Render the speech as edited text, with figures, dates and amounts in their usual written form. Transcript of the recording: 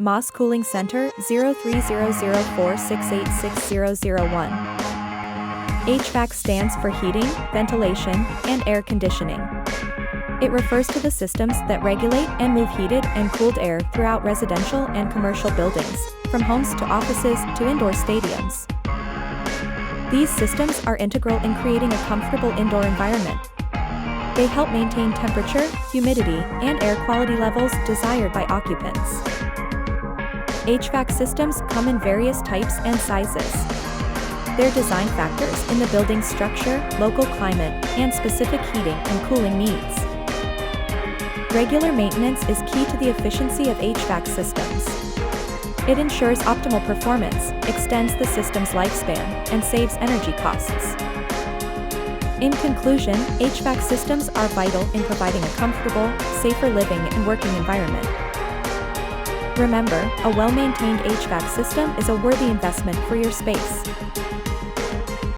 MOS Cooling Center 030046860001. HVAC stands for heating, ventilation, and air conditioning. It refers to the systems that regulate and move heated and cooled air throughout residential and commercial buildings, from homes to offices to indoor stadiums. These systems are integral in creating a comfortable indoor environment. They help maintain temperature, humidity, and air quality levels desired by occupants. HVAC systems come in various types and sizes. Their design factors in the building's structure, local climate, and specific heating and cooling needs. Regular maintenance is key to the efficiency of HVAC systems. It ensures optimal performance, extends the system's lifespan, and saves energy costs. In conclusion, HVAC systems are vital in providing a comfortable, safer living and working environment. Remember, a well-maintained HVAC system is a worthy investment for your space.